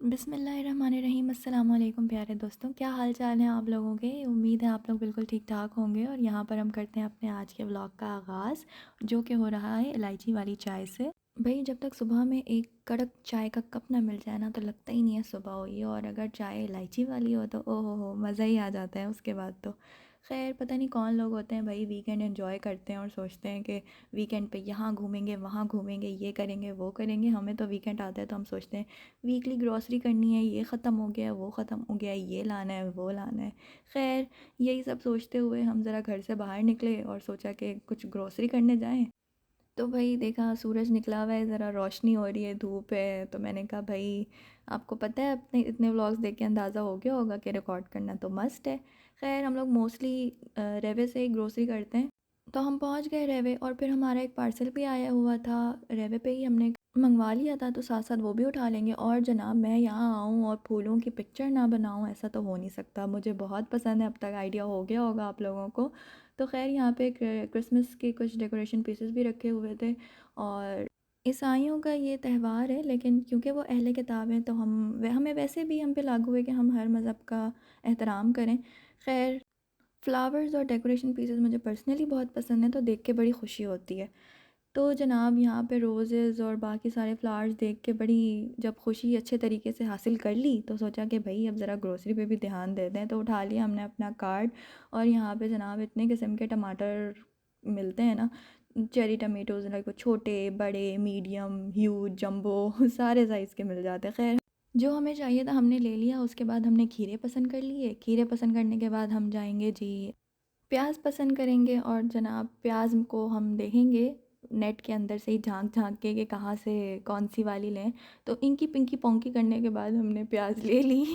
बिस्मिल्लाहिर्रहमानिर्रहीम। अस्सलाम वालेकुम प्यारे दोस्तों, क्या हाल चाल है आप लोगों के। उम्मीद है आप लोग बिल्कुल ठीक ठाक होंगे। और यहाँ पर हम करते हैं अपने आज के व्लॉग का आगाज़, जो कि हो रहा है इलायची वाली चाय से। भाई जब तक सुबह में एक कड़क चाय का कप ना मिल जाए ना तो लगता ही नहीं है सुबह हुई है। और अगर चाय इलायची वाली हो तो ओहो हो मज़ा ही आ जाता है उसके बाद तो। खैर पता नहीं कौन लोग होते हैं भाई, वीकेंड एंजॉय करते हैं और सोचते हैं कि वीकेंड पे यहाँ घूमेंगे वहाँ घूमेंगे, ये करेंगे वो करेंगे। हमें तो वीकेंड आता है तो हम सोचते हैं वीकली ग्रॉसरी करनी है, ये ख़त्म हो गया वो ख़त्म हो गया, ये लाना है वो लाना है। खैर यही सब सोचते हुए हम ज़रा घर से बाहर निकले और सोचा कि कुछ ग्रॉसरी करने जाएं। तो भाई देखा सूरज निकला हुआ है, ज़रा रोशनी हो रही है, धूप है। तो मैंने कहा भाई आपको पता है अपने इतने व्लॉग्स देख के अंदाज़ा हो गया होगा कि रिकॉर्ड करना तो मस्ट है। खैर हम लोग मोस्टली रेवे से ही ग्रोसरी करते हैं। तो हम पहुंच गए रेवे और फिर हमारा एक पार्सल भी आया हुआ था। रेवे पे ही हमने मंगवा लिया था तो साथ साथ वो भी उठा लेंगे। और जनाब मैं यहाँ आऊँ और फूलों की पिक्चर ना बनाऊँ, ऐसा तो हो नहीं सकता। मुझे बहुत पसंद है, अब तक आइडिया हो गया होगा आप लोगों को। तो खैर यहाँ पे क्रिसमस के कुछ डेकोरेशन पीसेस भी रखे हुए थे। और ईसाइयों का ये त्यौहार है, लेकिन क्योंकि वो अहले किताब हैं तो हमें वैसे भी हम पे लागू है कि हम हर मज़हब का एहतराम करें। खैर फ्लावर्स और डेकोरेशन पीसेस मुझे पर्सनली बहुत पसंद है तो देख के बड़ी खुशी होती है। तो जनाब यहाँ पे रोज़ेज़ और बाकी सारे फ्लावर्स देख के बड़ी जब खुशी अच्छे तरीके से हासिल कर ली तो सोचा कि भाई अब ज़रा ग्रोसरी पे भी ध्यान देते हैं। तो उठा लिया हमने अपना कार्ड। और यहाँ पे जनाब इतने किस्म के टमाटर मिलते हैं ना, चेरी टमेटोज़, लाइक छोटे बड़े मीडियम ह्यूज जंबो सारे साइज़ के मिल जाते हैं। खैर जो हमें चाहिए था हमने ले लिया। उसके बाद हमने खीरे पसंद कर लिए। खीरे पसंद करने के बाद हम जाएंगे जी प्याज पसंद करेंगे। और जनाब प्याज को हम देखेंगे नेट के अंदर से ही झांक झांक के कि कहाँ से कौन सी वाली लें। तो इंकी पिंकी पोंकी करने के बाद हमने प्याज ले ली।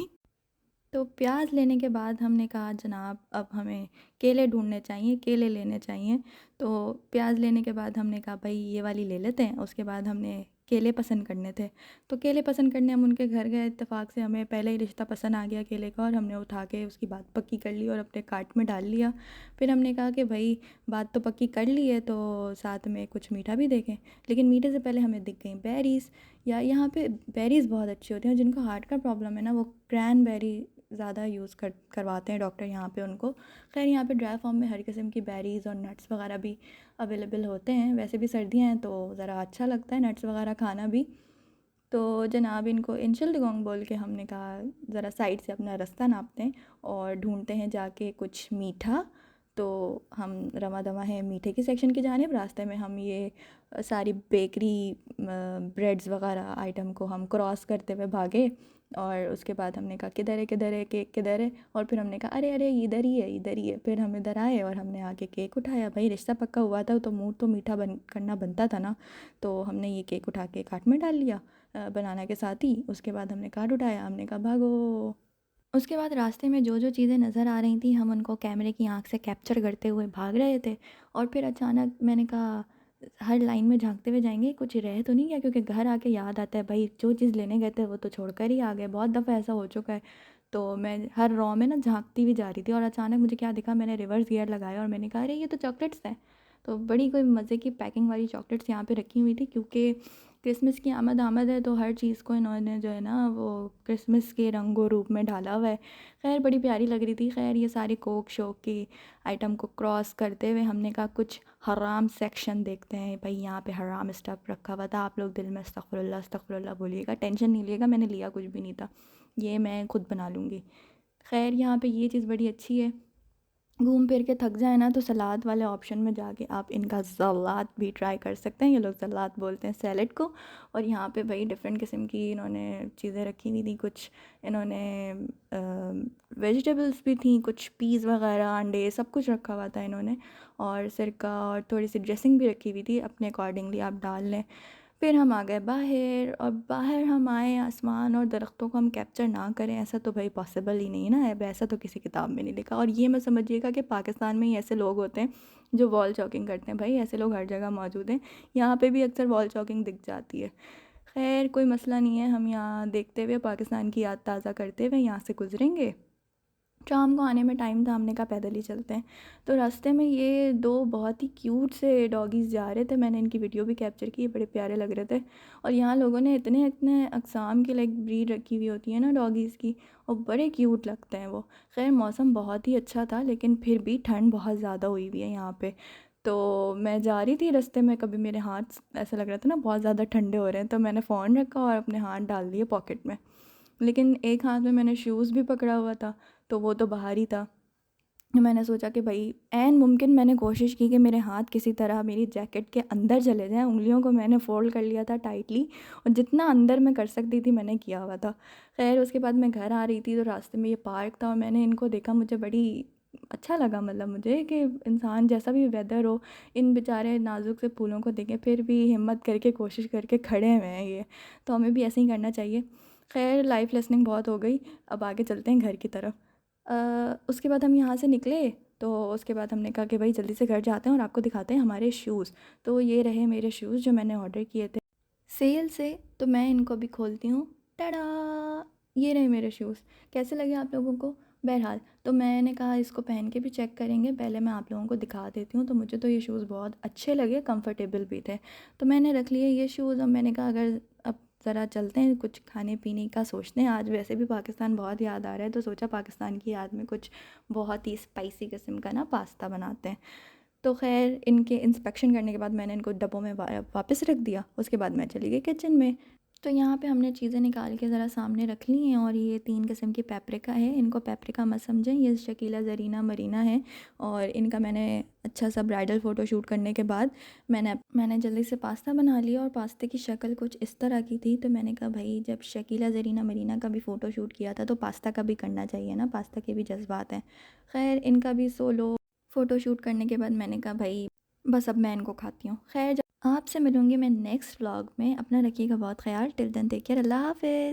तो प्याज लेने के बाद हमने कहा जनाब अब हमें केले ढूंढने चाहिए, केले लेने चाहिए। तो प्याज लेने के बाद हमने कहा भाई ये वाली ले लेते हैं। उसके बाद हमने केले पसंद करने थे। तो केले पसंद करने हम उनके घर गए। इत्तेफाक से हमें पहले ही रिश्ता पसंद आ गया केले का और हमने उठा के उसकी बात पक्की कर ली और अपने कार्ट में डाल लिया। फिर हमने कहा कि भाई बात तो पक्की कर ली है तो साथ में कुछ मीठा भी देखें। लेकिन मीठे से पहले हमें दिख गई बेरीज़। या यहाँ पे बेरीज़ बहुत अच्छी होती हैं। जिनको हार्ट का प्रॉब्लम है ना वो क्रैनबेरी ज़्यादा यूज़ करवाते हैं डॉक्टर यहाँ पे उनको। खैर यहाँ पे ड्राई फॉर्म में हर किस्म की बेरीज़ और नट्स वगैरह भी अवेलेबल होते हैं। वैसे भी सर्दियाँ हैं तो ज़रा अच्छा लगता है नट्स वगैरह खाना भी। तो जनाब इनको इंशल डिगोंग बोल के हमने कहा ज़रा साइड से अपना रास्ता नापते हैं और ढूंढते हैं जाके कुछ मीठा। तो हम रवा दवा है मीठे की सेक्शन की जानिब। रास्ते में हम ये सारी बेकरी ब्रेड्स वगैरह आइटम को हम क्रॉस करते हुए भागे। और उसके बाद हमने कहा किधर है केक किधर है। और फिर हमने कहा अरे अरे इधर ही है इधर ही है। फिर हम इधर आए और हमने आके केक उठाया। भाई रिश्ता पक्का हुआ था तो मुंह तो मीठा करना बनता था ना। तो हमने ये केक उठा के कार्ट में डाल लिया बनाना के साथ ही। उसके बाद हमने कार्ड उठाया, हमने कहा भागो। उसके बाद रास्ते में जो जो चीज़ें नज़र आ रही थी हम उनको कैमरे की आंख से कैप्चर करते हुए भाग रहे थे। और फिर अचानक मैंने कहा हर लाइन में झांकते हुए जाएंगे कुछ रह तो नहीं गया, क्योंकि घर आके याद आता है भाई जो चीज़ लेने गए थे वो तो छोड़कर ही आ गए। बहुत दफ़ा ऐसा हो चुका है। तो मैं हर रॉ में ना झांकती हुई जा रही थी और अचानक मुझे क्या दिखा, मैंने रिवर्स गियर लगाया और मैंने कहा अरे ये तो चॉकलेट्स हैं। तो बड़ी कोई मज़े की पैकिंग वाली चॉकलेट्स यहाँ पे रखी हुई थी, क्योंकि क्रिसमस की आमद है तो हर चीज़ को इन्होंने जो है ना वो क्रिसमस के रंगों रूप में ढाला हुआ है। खैर बड़ी प्यारी लग रही थी। खैर ये सारी कोक शोक की आइटम को क्रॉस करते हुए हमने कहा कुछ हराम सेक्शन देखते हैं। भाई यहाँ पे हराम स्टफ़ रखा हुआ था। आप लोग दिल में अस्तगफुरुल्लाह बोलिएगा, टेंशन नहीं लिएगा, मैंने लिया कुछ भी नहीं था, ये मैं खुद बना लूँगी। खैर यहाँ पे ये चीज़ बड़ी अच्छी है, घूम फिर के थक जाए ना तो सलाद वाले ऑप्शन में जाके आप इनका सलाद भी ट्राई कर सकते हैं। ये लोग सलाद बोलते हैं सैलेड को। और यहाँ पे भाई डिफरेंट किस्म की इन्होंने चीज़ें रखी हुई थी। कुछ इन्होंने वेजिटेबल्स भी थी, कुछ पीस वगैरह अंडे सब कुछ रखा हुआ था इन्होंने। और सिरका और थोड़ी सी ड्रेसिंग भी रखी हुई थी, अपने अकॉर्डिंगली आप डाल लें। फिर हम आ गए बाहर और बाहर हम आए, आसमान और दरख्तों को हम कैप्चर ना करें ऐसा तो भाई पॉसिबल ही नहीं ना है। ऐसा तो किसी किताब में नहीं लिखा। और ये मैं समझिएगा कि पाकिस्तान में ही ऐसे लोग होते हैं जो वॉल चॉकिंग करते हैं। भाई ऐसे लोग हर जगह मौजूद हैं, यहाँ पे भी अक्सर वॉल चॉकिंग दिख जाती है। खैर कोई मसला नहीं है, हम यहाँ देखते हुए पाकिस्तान की याद ताज़ा करते हुए यहाँ से गुजरेंगे। शाम को आने में टाइम था, हमने कहा पैदल ही चलते हैं। तो रास्ते में ये 2 बहुत ही क्यूट से डॉगीज़ जा रहे थे, मैंने इनकी वीडियो भी कैप्चर की, बड़े प्यारे लग रहे थे। और यहाँ लोगों ने इतने इतने अक़साम की लाइक ब्रीड रखी हुई होती है ना डॉगीज़ की, और बड़े क्यूट लगते हैं वो। ख़ैर मौसम बहुत ही अच्छा था, लेकिन फिर भी ठंड बहुत ज़्यादा हुई हुई है यहाँ पे। तो मैं जा रही थी रास्ते में, कभी मेरे हाथ ऐसा लग रहा था ना बहुत ज़्यादा ठंडे हो रहे हैं, तो मैंने फ़ोन रखा और अपने हाथ डाल दिए पॉकेट में। लेकिन एक हाथ में मैंने शूज़ भी पकड़ा हुआ था, तो वो तो बाहर ही था। मैंने सोचा कि भाई ऐन मुमकिन मैंने कोशिश की कि मेरे हाथ किसी तरह मेरी जैकेट के अंदर चले जाएं, उंगलियों को मैंने फ़ोल्ड कर लिया था टाइटली, और जितना अंदर मैं कर सकती थी मैंने किया हुआ था। खैर उसके बाद मैं घर आ रही थी, तो रास्ते में ये पार्क था और मैंने इनको देखा, मुझे बड़ी अच्छा लगा, मतलब मुझे कि इंसान जैसा भी वेदर हो, इन बेचारे नाजुक से फूलों को देखें फिर भी हिम्मत करके कोशिश करके खड़े हुए हैं ये, तो हमें भी ऐसे ही करना चाहिए। खैर लाइफ लेसनिंग बहुत हो गई, अब आगे चलते हैं घर की तरफ। उसके बाद हम यहाँ से निकले, तो उसके बाद हमने कहा कि भाई जल्दी से घर जाते हैं और आपको दिखाते हैं हमारे शूज़। तो ये रहे मेरे शूज़ जो मैंने ऑर्डर किए थे सेल से, तो मैं इनको अभी खोलती हूँ। टाडा! ये रहे मेरे शूज़। कैसे लगे आप लोगों को? बहरहाल तो मैंने कहा इसको पहन के भी चेक करेंगे, पहले मैं आप लोगों को दिखा देती हूँ। तो मुझे तो ये शूज़ बहुत अच्छे लगे, कंफर्टेबल भी थे, तो मैंने रख लिए ये शूज़। अब मैंने कहा अगर अब ज़रा चलते हैं, कुछ खाने पीने का सोचते हैं। आज वैसे भी पाकिस्तान बहुत याद आ रहा है, तो सोचा पाकिस्तान की याद में कुछ बहुत ही स्पाइसी किस्म का ना पास्ता बनाते हैं। तो ख़ैर इनके इंस्पेक्शन करने के बाद मैंने इनको डब्बों में वापस रख दिया। उसके बाद मैं चली गई किचन में। तो यहाँ पे हमने चीज़ें निकाल के ज़रा सामने रख ली हैं, और ये 3 किस्म की पेपरिका है, इनको पेपरिका मत समझें, ये शकीला ज़रीना मरीना है। और इनका मैंने अच्छा सा ब्राइडल फ़ोटो शूट करने के बाद मैंने जल्दी से पास्ता बना लिया, और पास्ते की शक्ल कुछ इस तरह की थी। तो मैंने कहा भाई जब शकीला ज़रीना मरीना का भी फ़ोटो शूट किया था, तो पास्ता का भी करना चाहिए ना, पास्ता के भी जज्बात हैं। खैर इनका भी सोलो फ़ोटो शूट करने के बाद मैंने कहा भाई बस अब मैं इनको खाती हूँ। खैर आपसे मिलूँगी मैं नेक्स्ट व्लॉग में। अपना रखिएगा बहुत ख़्याल। Till then take care. अल्लाह हाफ़िज़।